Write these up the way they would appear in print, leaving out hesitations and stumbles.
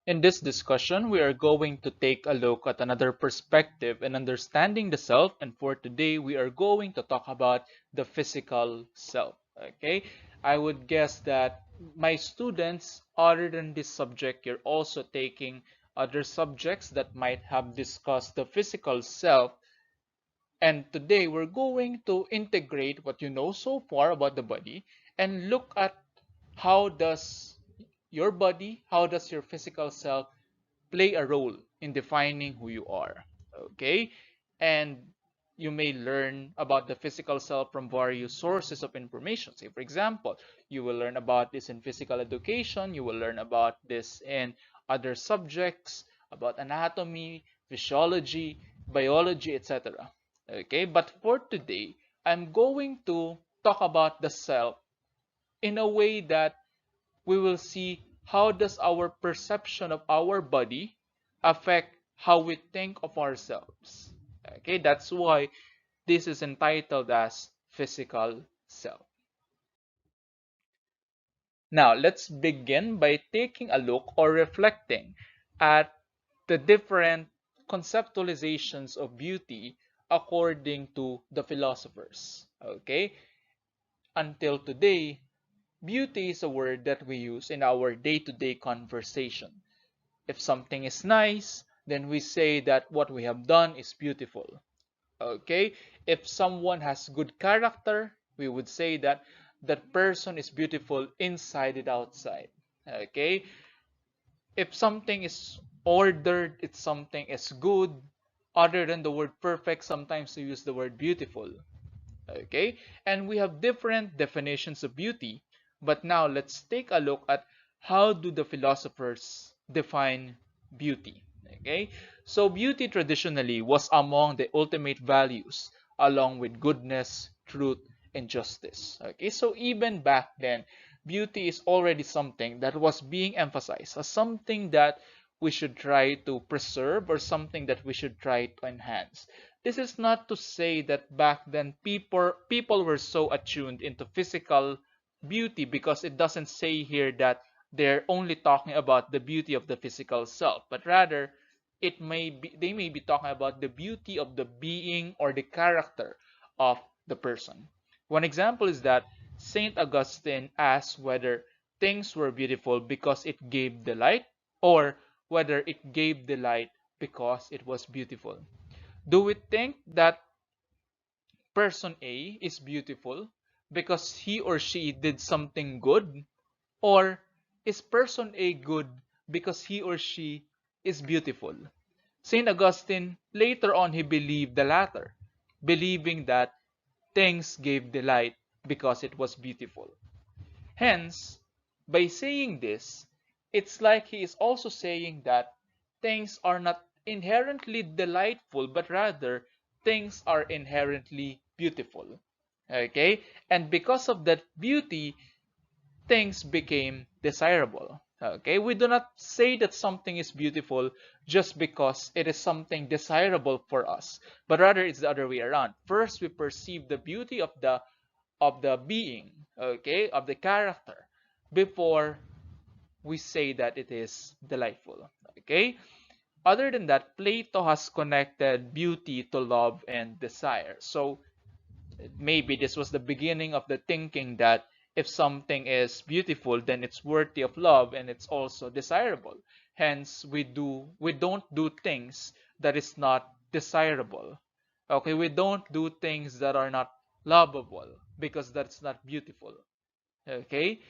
In this discussion, we are going to take a look at another perspective in understanding the self, and for today, we are going to talk about the physical self. Okay, I would guess that my students, other than this subject, you're also taking other subjects that might have discussed the physical self, and today we're going to integrate what you know so far about the body and look at how does your body, how does your physical self play a role in defining who you are. Okay? And you may learn about the physical self from various sources of information. Say, for example, you will learn about this in physical education, you will learn about this in other subjects, about anatomy, physiology, biology, etc. Okay, but for today, I'm going to talk about the self in a way that we will see how does our perception of our body affect how we think of ourselves. Okay, that's why this is entitled as physical self. Now, let's begin by taking a look or reflecting at the different conceptualizations of beauty according to the philosophers. Okay, until today, beauty is a word that we use in our day-to-day conversation. If something is nice, then we say that what we have done is beautiful. Okay? If someone has good character, we would say that that person is beautiful inside and outside. Okay? If something is ordered, if something is good, other than the word perfect, sometimes we use the word beautiful. Okay? And we have different definitions of beauty. But now let's take a look at how do the philosophers define beauty. Okay? So beauty traditionally was among the ultimate values along with goodness, truth, and justice. Okay? So even back then, beauty is already something that was being emphasized as something that we should try to preserve or something that we should try to enhance. This is not to say that back then people were so attuned into physical beauty, because it doesn't say here that they're only talking about the beauty of the physical self, but rather they may be talking about the beauty of the being or the character of the person. One example is that Saint Augustine asked whether things were beautiful because it gave delight, or whether it gave delight because it was beautiful. Do we think that person A is beautiful because he or she did something good? Or is person A good because he or she is beautiful? St. Augustine, later on, he believed the latter, believing that things gave delight because it was beautiful. Hence, by saying this, it's like he is also saying that things are not inherently delightful, but rather things are inherently beautiful. Okay? And because of that beauty, things became desirable. Okay? We do not say that something is beautiful just because it is something desirable for us, but rather it's the other way around. First, we perceive the beauty of the being, okay, of the character, before we say that it is delightful. Okay? Other than that, Plato has connected beauty to love and desire. So maybe this was the beginning of the thinking that if something is beautiful, then it's worthy of love and it's also desirable. Hence, we don't do things that is not desirable. Okay, we don't do things that are not lovable because that's not beautiful. Okay,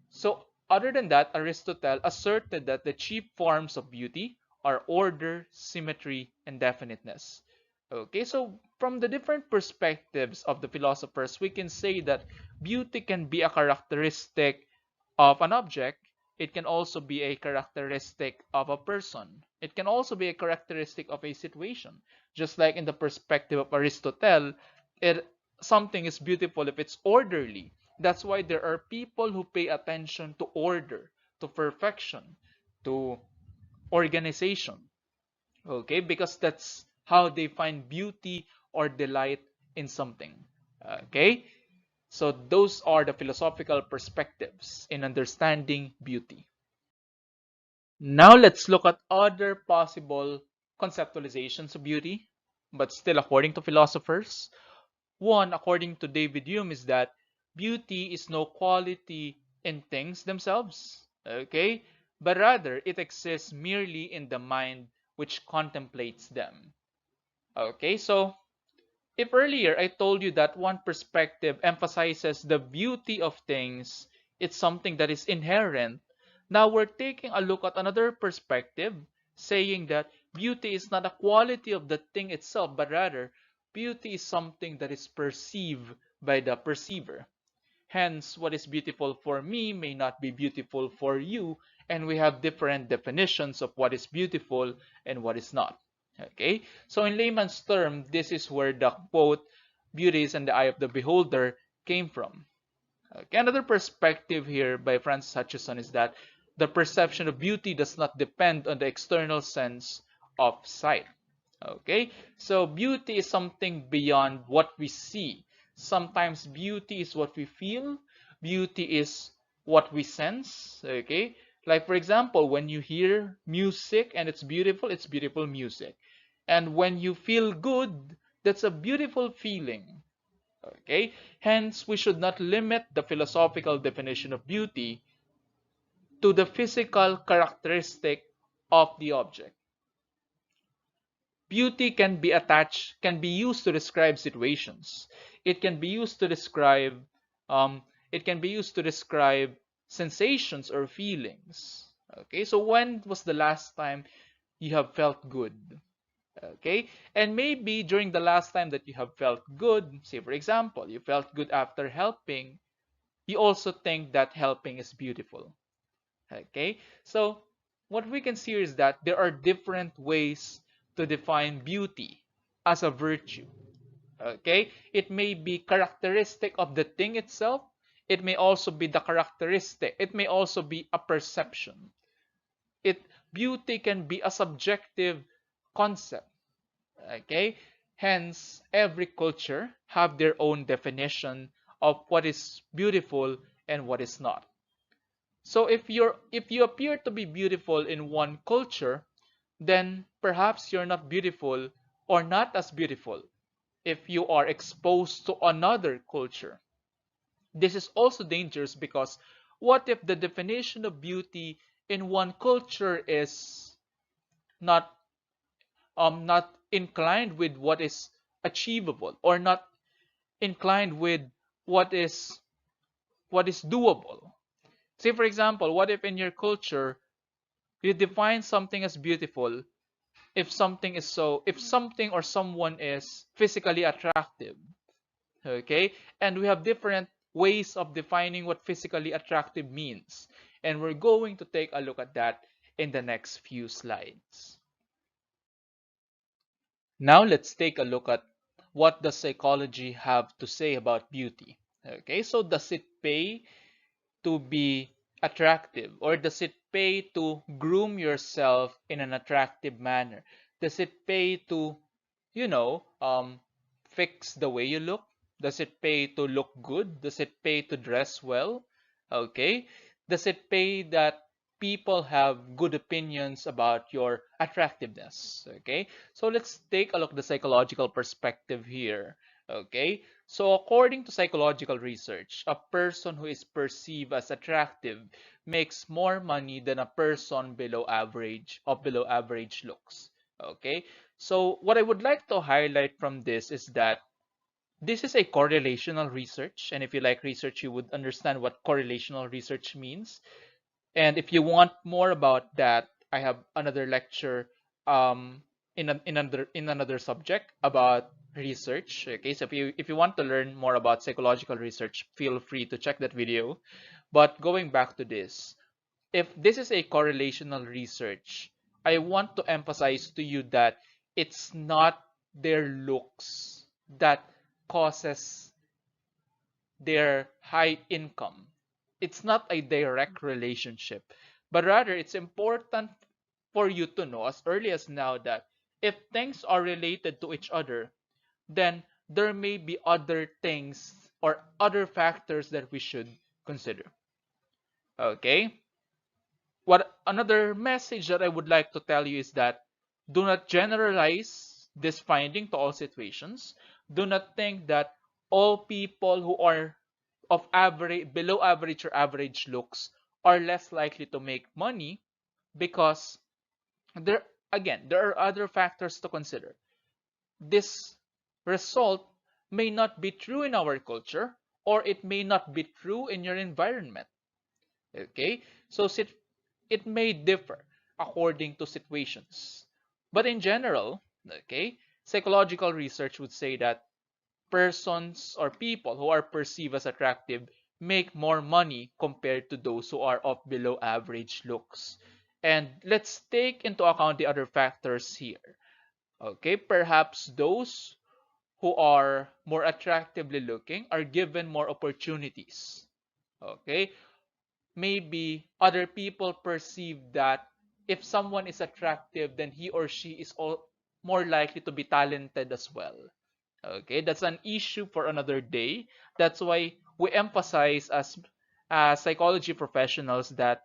so other than that, Aristotle asserted that the chief forms of beauty are order, symmetry, and definiteness. Okay, so from the different perspectives of the philosophers, we can say that beauty can be a characteristic of an object. It can also be a characteristic of a person. It can also be a characteristic of a situation. Just like in the perspective of Aristotle, it something is beautiful if it's orderly. That's why there are people who pay attention to order, to perfection, to organization. Okay, because that's how they find beauty or delight in something. Okay, so those are the philosophical perspectives in understanding beauty. Now let's look at other possible conceptualizations of beauty, but still according to philosophers. One, according to David Hume, is that beauty is no quality in things themselves, okay? But rather, it exists merely in the mind which contemplates them. Okay, so if earlier I told you that one perspective emphasizes the beauty of things, it's something that is inherent. Now we're taking a look at another perspective, saying that beauty is not a quality of the thing itself, but rather beauty is something that is perceived by the perceiver. Hence, what is beautiful for me may not be beautiful for you, and we have different definitions of what is beautiful and what is not. Okay, so in layman's term, this is where the quote, beauty is in the eye of the beholder, came from. Okay, another perspective here by Francis Hutcheson is that the perception of beauty does not depend on the external sense of sight. Okay, so beauty is something beyond what we see. Sometimes beauty is what we feel, beauty is what we sense. Okay, like for example, when you hear music and it's beautiful music. And when you feel good, that's a beautiful feeling. Okay, hence we should not limit the philosophical definition of beauty to the physical characteristic of the object. Beauty can be used to describe situations. It can be used to describe, it can be used to describe sensations or feelings. Okay, so when was the last time you have felt good? Okay, and maybe during the last time that you have felt good, say for example, you felt good after helping, you also think that helping is beautiful. Okay, so what we can see is that there are different ways to define beauty as a virtue. Okay, it may be characteristic of the thing itself. It may also be the characteristic. It may also be a perception. It Beauty can be a subjective concept. Okay, hence every culture have their own definition of what is beautiful and what is not. So if you appear to be beautiful in one culture, then perhaps you're not beautiful or not as beautiful if you are exposed to another culture. This is also dangerous because what if the definition of beauty in one culture is not not inclined with what is achievable, or not inclined with what is doable? Say for example, what if in your culture you define something as beautiful if something or someone is physically attractive? Okay, and we have different ways of defining what physically attractive means, and we're going to take a look at that in the next few slides. Now let's take a look at what does psychology have to say about beauty. Okay, so does it pay to be attractive, or does it pay to groom yourself in an attractive manner? Does it pay to, you know, fix the way you look? Does it pay to look good? Does it pay to dress well? Okay, does it pay that people have good opinions about your attractiveness? Okay, so let's take a look at the psychological perspective here. Okay, so according to psychological research, a person who is perceived as attractive makes more money than a person below average looks. Okay, so what I would like to highlight from this is that this is a correlational research, and if you like research, you would understand what correlational research means. And if you want more about that, I have another lecture in another subject about research. Okay, so if you want to learn more about psychological research, feel free to check that video. But going back to this, if this is a correlational research, I want to emphasize to you that it's not their looks that causes their high income. It's not a direct relationship, but rather it's important for you to know as early as now that if things are related to each other, then there may be other things or other factors that we should consider. Okay? What another message that I would like to tell you is that do not generalize this finding to all situations. Do not think that all people who are of average, below average or average looks are less likely to make money, because there again there are other factors to consider. This result may not be true in our culture, or it may not be true in your environment. Okay, so it may differ according to situations. But in general, okay, psychological research would say that persons or people who are perceived as attractive make more money compared to those who are of below average looks. And let's take into account the other factors here. Okay, perhaps those who are more attractively looking are given more opportunities. Okay, maybe other people perceive that if someone is attractive, then he or she is more likely to be talented as well. Okay, that's an issue for another day. That's why we emphasize as psychology professionals that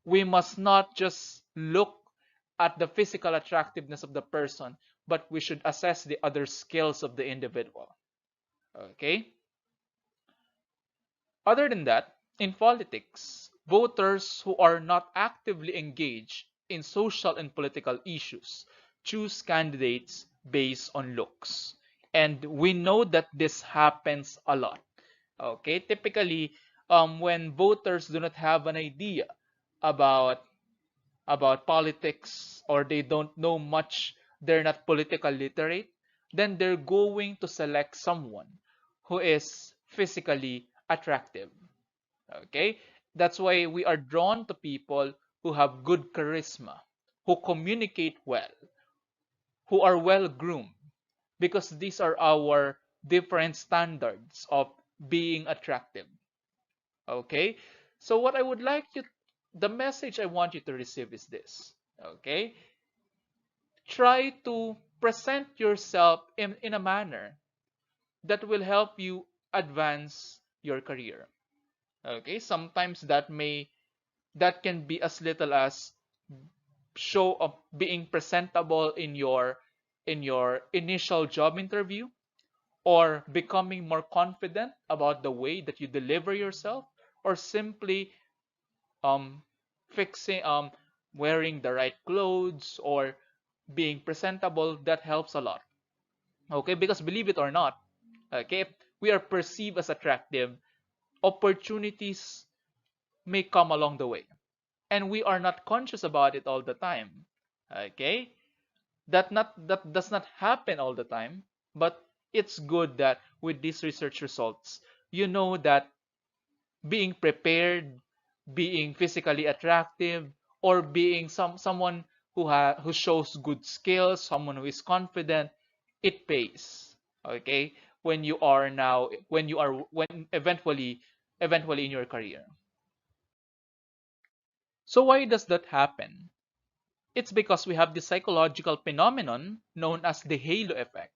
we must not just look at the physical attractiveness of the person, but we should assess the other skills of the individual. Okay? Other than that, in politics, voters who are not actively engaged in social and political issues choose candidates based on looks. And we know that this happens a lot. Okay, typically, when voters do not have an idea about politics, or they don't know much, they're not political literate, then they're going to select someone who is physically attractive. Okay, that's why we are drawn to people who have good charisma, who communicate well, who are well groomed, because these are our different standards of being attractive. Okay, so what I would like you, the message I want you to receive is this. Okay, try to present yourself in a manner that will help you advance your career. Okay, sometimes that can be as little as show of being presentable in your initial job interview, or becoming more confident about the way that you deliver yourself, or simply um fixing wearing the right clothes, or being presentable. That helps a lot. Okay, because believe it or not, okay, if we are perceived as attractive, opportunities may come along the way, and we are not conscious about it all the time. Okay, that does not happen all the time, but it's good that with these research results, you know that being prepared, being physically attractive, or being someone who shows good skills, someone who is confident, it pays. Okay, when you are when eventually in your career. So why does that happen? It's because we have this psychological phenomenon known as the halo effect.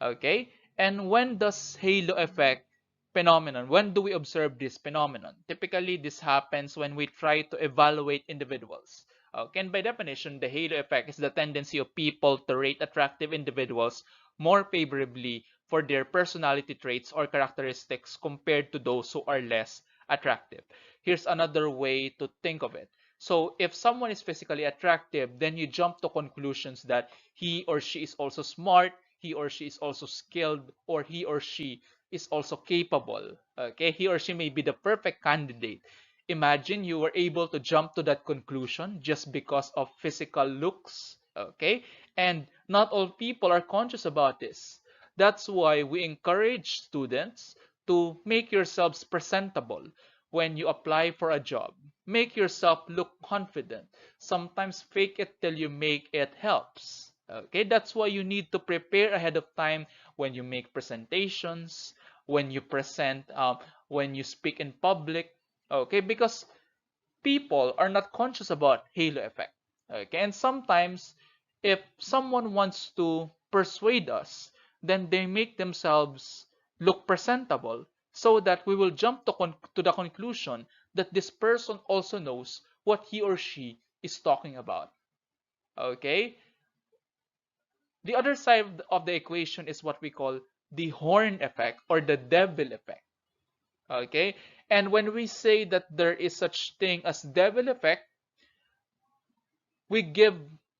Okay? And when does halo effect phenomenon, when do we observe this phenomenon? Typically, this happens when we try to evaluate individuals. Okay, and by definition, the halo effect is the tendency of people to rate attractive individuals more favorably for their personality traits or characteristics compared to those who are less attractive. Here's another way to think of it. So if someone is physically attractive, then you jump to conclusions that he or she is also smart, he or she is also skilled, or he or she is also capable. Okay, he or she may be the perfect candidate. Imagine you were able to jump to that conclusion just because of physical looks. Okay, and not all people are conscious about this. That's why we encourage students to make yourselves presentable when you apply for a job. Make yourself look confident. Sometimes fake it till you make it helps. Okay, that's why you need to prepare ahead of time when you make presentations, when you when you speak in public. Okay, because people are not conscious about halo effect. Okay, and sometimes if someone wants to persuade us, then they make themselves look presentable so that we will jump to the conclusion that this person also knows what he or she is talking about. Okay? The other side of the equation is what we call the horn effect or the devil effect. Okay? And when we say that there is such thing as devil effect, we give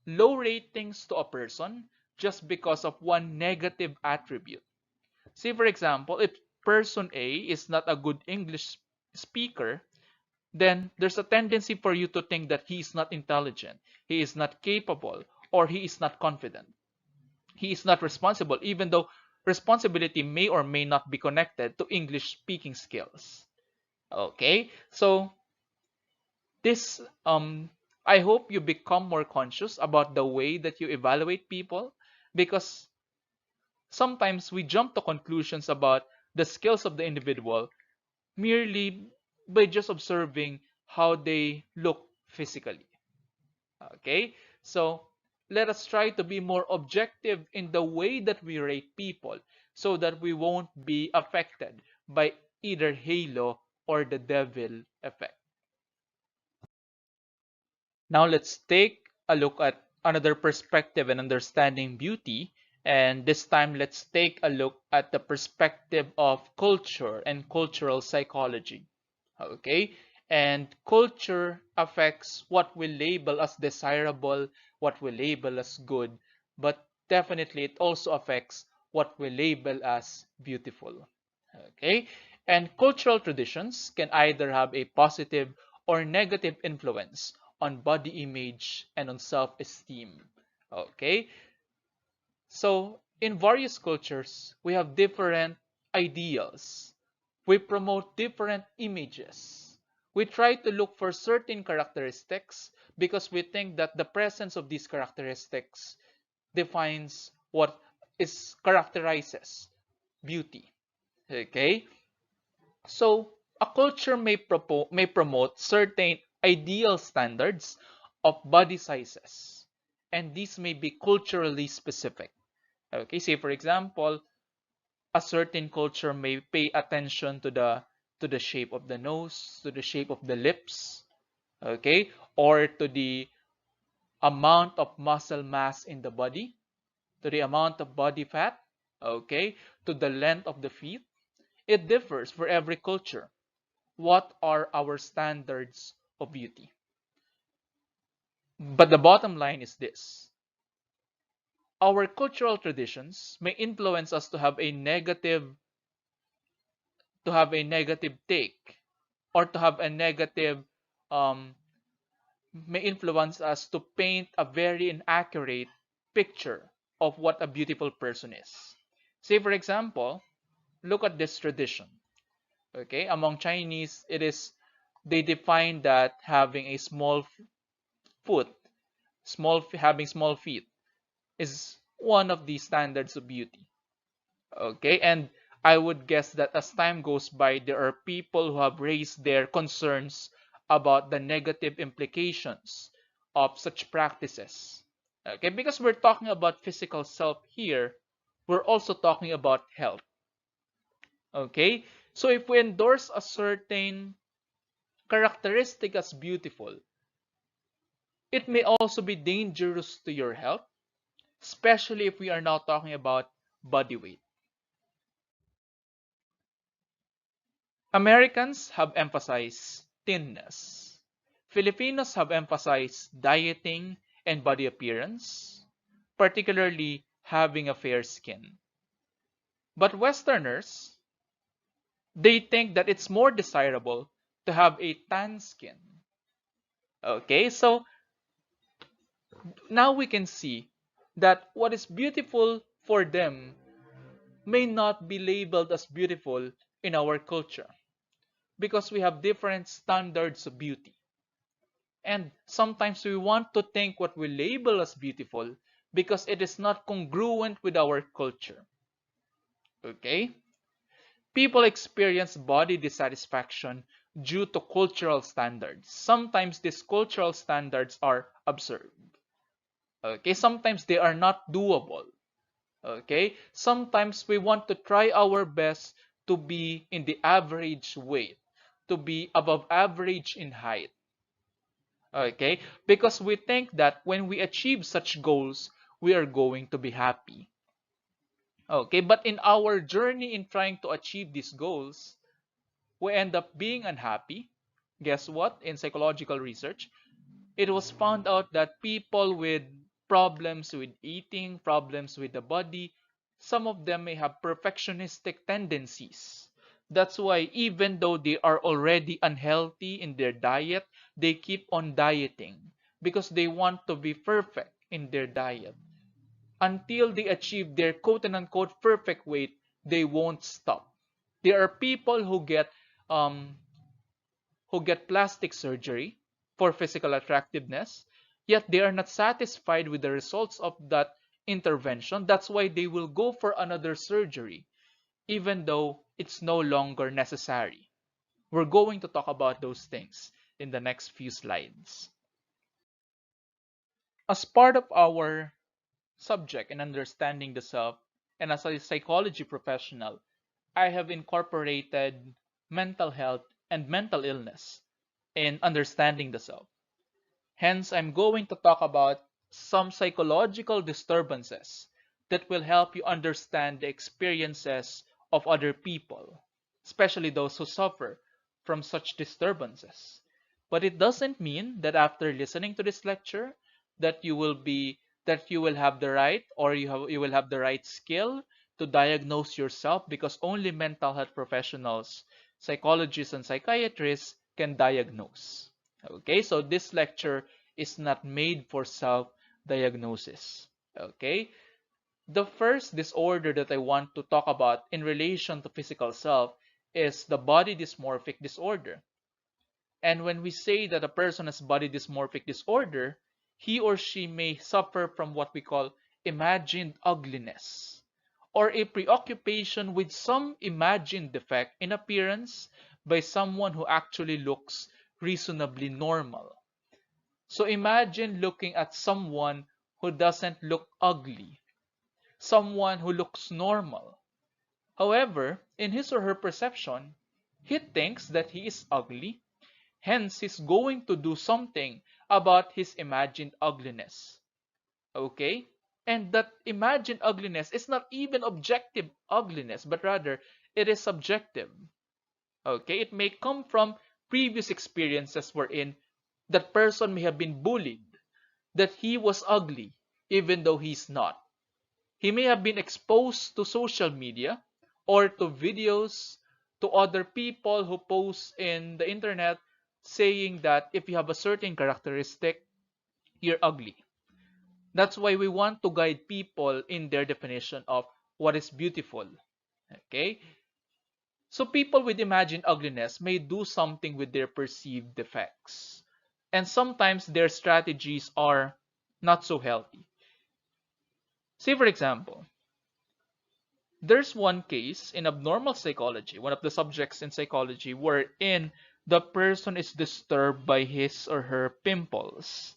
low ratings to a person just because of one negative attribute. Say, for example, if person A is not a good English speaker, then there's a tendency for you to think that he is not intelligent, he is not capable, or he is not confident. He is not responsible, even though responsibility may or may not be connected to English speaking skills. Okay, so this I hope you become more conscious about the way that you evaluate people, because sometimes we jump to conclusions about the skills of the individual merely by just observing how they look physically. Okay, so let us try to be more objective in the way that we rate people so that we won't be affected by either halo or the devil effect. Now let's take a look at another perspective in understanding beauty. And this time, let's take a look at the perspective of culture and cultural psychology. Okay? And culture affects what we label as desirable, what we label as good, but definitely it also affects what we label as beautiful. Okay? And cultural traditions can either have a positive or negative influence on body image and on self-esteem. Okay? So, in various cultures, we have different ideals. We promote different images. We try to look for certain characteristics because we think that the presence of these characteristics defines what is characterizes beauty. Okay? So, a culture may promote certain ideal standards of body sizes, and these may be culturally specific. Okay, say for example, a certain culture may pay attention to the shape of the nose, to the shape of the lips, okay, or to the amount of muscle mass in the body, to the amount of body fat, okay, to the length of the feet. It differs for every culture. What are our standards of beauty? But the bottom line is this: our cultural traditions may influence us to have a negative take, or to have a negative um, may influence us to paint a very inaccurate picture of what a beautiful person is. Say for example, look at this tradition. Okay, among Chinese, they define that having a small foot, having small feet is one of the standards of beauty. Okay, and I would guess that as time goes by, there are people who have raised their concerns about the negative implications of such practices. Okay, because we're talking about physical self here, we're also talking about health. Okay, so if we endorse a certain characteristic as beautiful, it may also be dangerous to your health, especially if we are now talking about body weight. Americans have emphasized thinness. Filipinos have emphasized dieting and body appearance, particularly having a fair skin. But Westerners, they think that it's more desirable to have a tan skin. Okay, so now we can see that what is beautiful for them may not be labeled as beautiful in our culture because we have different standards of beauty. And sometimes we want to think what we label as beautiful because it is not congruent with our culture. Okay? People experience body dissatisfaction due to cultural standards. Sometimes these cultural standards are absurd. Okay? Sometimes they are not doable. Okay? Sometimes we want to try our best to be in the average weight, to be above average in height. Okay? Because we think that when we achieve such goals, we are going to be happy. Okay? But in our journey in trying to achieve these goals, we end up being unhappy. Guess what? In psychological research, it was found out that people with problems with eating, problems with the body, some of them may have perfectionistic tendencies. That's why even though they are already unhealthy in their diet, they keep on dieting because they want to be perfect in their diet. Until they achieve their quote and unquote perfect weight, they won't stop. There are people um, who get plastic surgery for physical attractiveness, yet they are not satisfied with the results of that intervention. That's why they will go for another surgery, even though it's no longer necessary. We're going to talk about those things in the next few slides. As part of our subject in understanding the self, and as a psychology professional, I have incorporated mental health and mental illness in understanding the self. Hence, I'm going to talk about some psychological disturbances that will help you understand the experiences of other people, especially those who suffer from such disturbances. But it doesn't mean that after listening to this lecture that you will have the right or you will have the right skill to diagnose yourself, because only mental health professionals, psychologists and psychiatrists can diagnose. Okay, so this lecture is not made for self-diagnosis. Okay, the first disorder that I want to talk about in relation to physical self is the body dysmorphic disorder. And when we say that a person has body dysmorphic disorder, he or she may suffer from what we call imagined ugliness, or a preoccupation with some imagined defect in appearance by someone who actually looks reasonably normal. So imagine looking at someone who doesn't look ugly, someone who looks normal. However, in his or her perception, he thinks that he is ugly, hence he's going to do something about his imagined ugliness. Okay? And that imagined ugliness is not even objective ugliness, but rather it is subjective. Okay? It may come from previous experiences wherein that person may have been bullied, that he was ugly, even though he's not. He may have been exposed to social media or to videos, to other people who post in the internet saying that if you have a certain characteristic, you're ugly. That's why we want to guide people in their definition of what is beautiful. Okay? So people with imagined ugliness may do something with their perceived defects. And sometimes their strategies are not so healthy. Say, for example, there's one case in abnormal psychology, one of the subjects in psychology, wherein the person is disturbed by his or her pimples.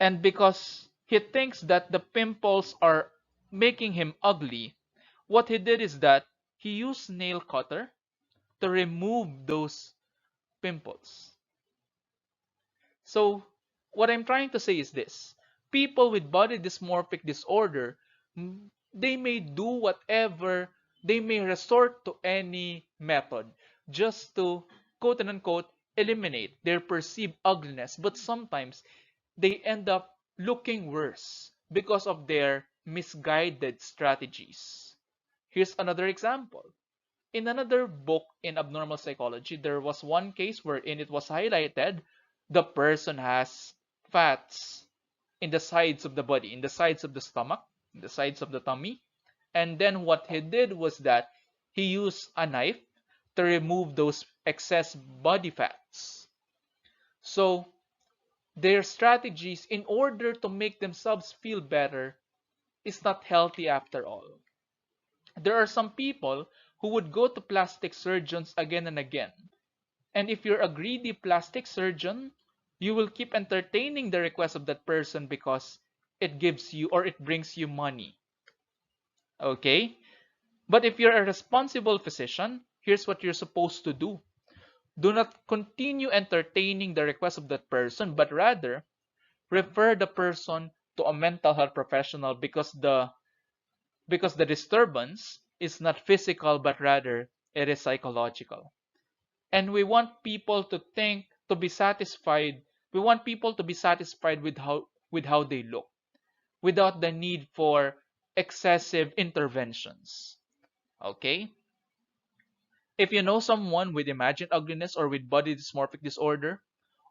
And because he thinks that the pimples are making him ugly, what he did is that he used nail cutter to remove those pimples. So what I'm trying to say is this. People with body dysmorphic disorder, they may do whatever, they may resort to any method just to quote and unquote eliminate their perceived ugliness. But sometimes they end up looking worse because of their misguided strategies. Here's another example. In another book in abnormal psychology, there was one case wherein it was highlighted the person has fats in the sides of the body, in the sides of the stomach, in the sides of the tummy. And then what he did was that he used a knife to remove those excess body fats. So their strategies in order to make themselves feel better is not healthy after all. There are some people who would go to plastic surgeons again and again. And if you're a greedy plastic surgeon, you will keep entertaining the request of that person because it gives you or it brings you money. Okay? But if you're a responsible physician, here's what you're supposed to do. Do not continue entertaining the request of that person, but rather refer the person to a mental health professional because the disturbance is not physical, but rather it is psychological. And we want people to think, to be satisfied. We want people to be satisfied with how they look, without the need for excessive interventions. Okay? If you know someone with imagined ugliness or with body dysmorphic disorder,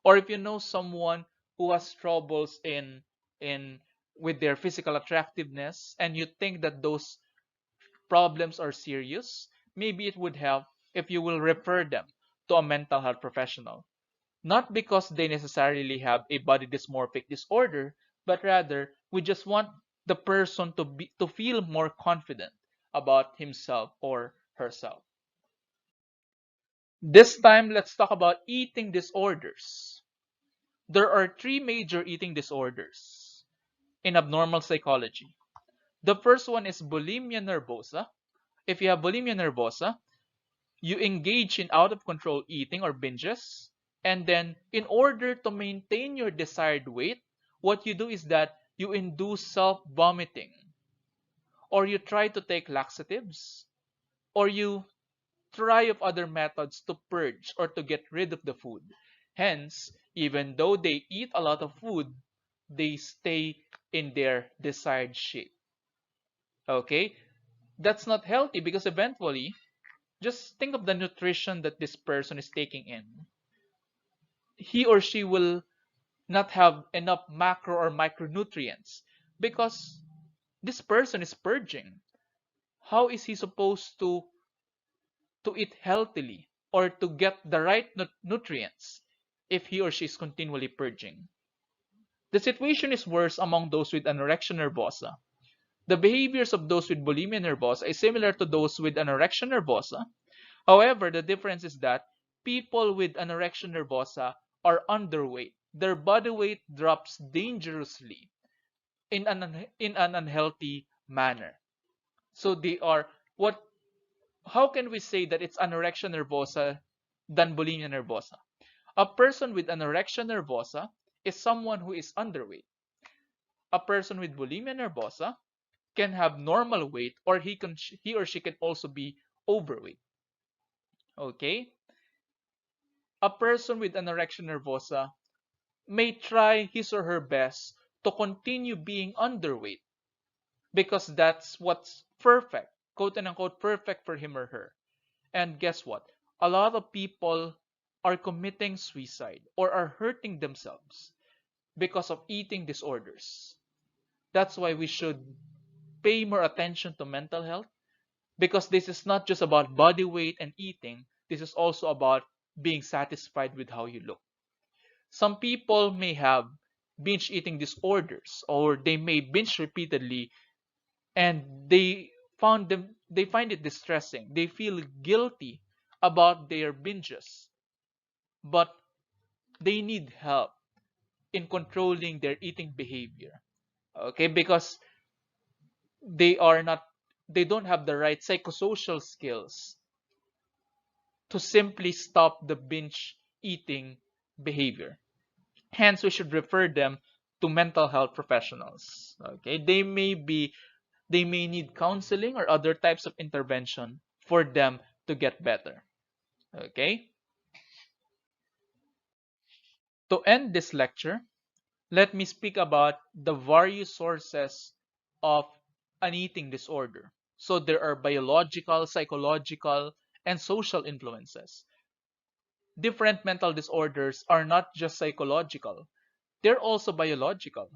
or if you know someone who has troubles in with their physical attractiveness, and you think that those problems are serious, maybe it would help if you will refer them to a mental health professional. Not because they necessarily have a body dysmorphic disorder, but rather we just want the person to feel more confident about himself or herself. This time, let's talk about eating disorders. There are three major eating disorders in abnormal psychology. The first one is bulimia nervosa. If you have bulimia nervosa, you engage in out of control eating or binges, and then in order to maintain your desired weight, what you do is that you induce self vomiting, or you try to take laxatives, or you try of other methods to purge or to get rid of the food. Hence, even though they eat a lot of food, they stay in their desired shape. Okay? That's not healthy because eventually, just think of the nutrition that this person is taking in. He or she will not have enough macro or micronutrients because this person is purging. How is he supposed to eat healthily or to get the right nutrients if he or she is continually purging? The situation is worse among those with anorexia nervosa. The behaviors of those with bulimia nervosa is similar to those with anorexia nervosa. However, the difference is that people with anorexia nervosa are underweight. Their body weight drops dangerously in an unhealthy manner. So they are what how can we say that it's anorexia nervosa than bulimia nervosa? A person with anorexia nervosa is someone who is underweight. A person with bulimia nervosa can have normal weight, or he or she can also be overweight. Okay? A person with anorexia nervosa may try his or her best to continue being underweight because that's what's perfect, quote and unquote, perfect for him or her. And guess what? A lot of people are committing suicide or are hurting themselves because of eating disorders. That's why we should pay more attention to mental health, because this is not just about body weight and eating, this is also about being satisfied with how you look. Some people may have binge eating disorders, or they may binge repeatedly, and they find it distressing. They feel guilty about their binges, but they need help in controlling their eating behavior. Okay, because they are not they don't have the right psychosocial skills to simply stop the binge eating behavior. Hence, we should refer them to mental health professionals. Okay, they may need counseling or other types of intervention for them to get better. Okay, to end this lecture, let me speak about the various sources of an eating disorder. So there are biological, psychological, and social influences. Different mental disorders are not just psychological, they're also biological.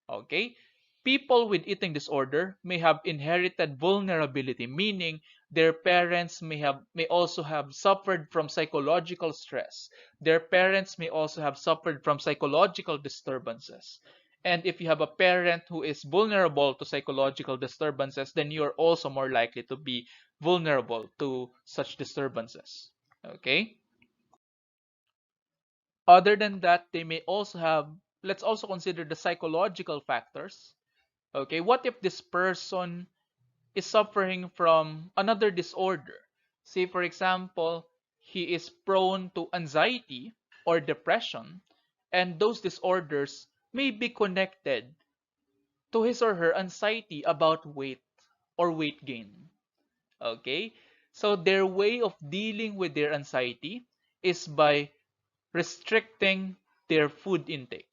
Okay? People with eating disorder may have inherited vulnerability, meaning their parents may also have suffered from psychological stress. Their parents may also have suffered from psychological disturbances. And if you have a parent who is vulnerable to psychological disturbances, then you're also more likely to be vulnerable to such disturbances. Okay? Other than that, they may also have, let's also consider the psychological factors. Okay, what if this person is suffering from another disorder? Say, for example, he is prone to anxiety or depression, and those disorders may be connected to his or her anxiety about weight or weight gain. Okay? So their way of dealing with their anxiety is by restricting their food intake.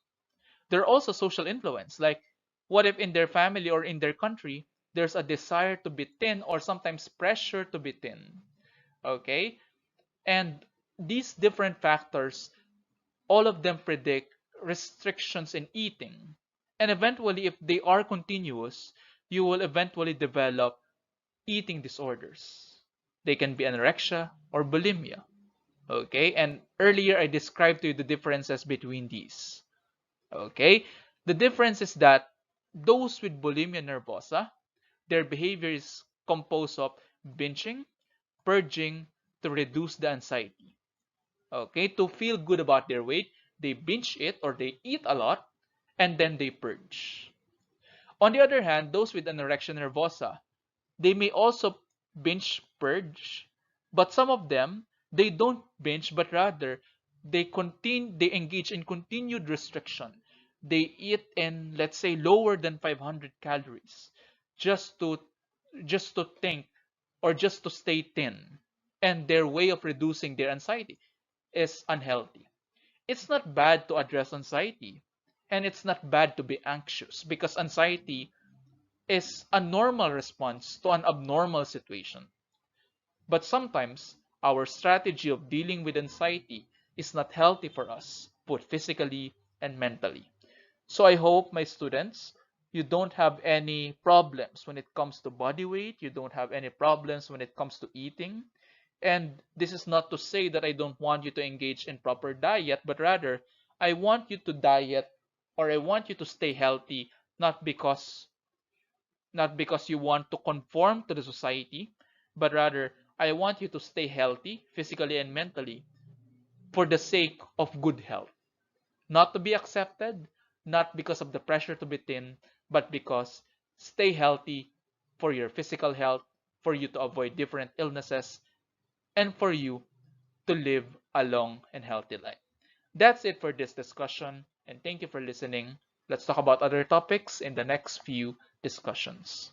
There are also social influence. Like, what if in their family or in their country, there's a desire to be thin or sometimes pressure to be thin? Okay? And these different factors, all of them predict restrictions in eating. And eventually, if they are continuous, you will eventually develop eating disorders. They can be anorexia or bulimia. Okay? And earlier I described to you the differences between these. Okay? The difference is that those with bulimia nervosa, their behavior is composed of binging, purging to reduce the anxiety. Okay? To feel good about their weight, they binge it or they eat a lot and then they purge. On the other hand, those with anorexia nervosa, they may also binge purge, but some of them, they don't binge, but rather they engage in continued restriction. They eat in, let's say, lower than 500 calories just to just to think or just to stay thin. And their way of reducing their anxiety is unhealthy. It's not bad to address anxiety, and it's not bad to be anxious because anxiety is a normal response to an abnormal situation. But sometimes our strategy of dealing with anxiety is not healthy for us, both physically and mentally. So I hope, my students, you don't have any problems when it comes to body weight, you don't have any problems when it comes to eating. And this is not to say that I don't want you to engage in proper diet, but rather I want you to diet or I want you to stay healthy, not because not because you want to conform to the society, but rather I want you to stay healthy physically and mentally for the sake of good health. Not to be accepted, not because of the pressure to be thin, but because stay healthy for your physical health, for you to avoid different illnesses, and for you to live a long and healthy life. That's it for this discussion, and thank you for listening. Let's talk about other topics in the next few discussions.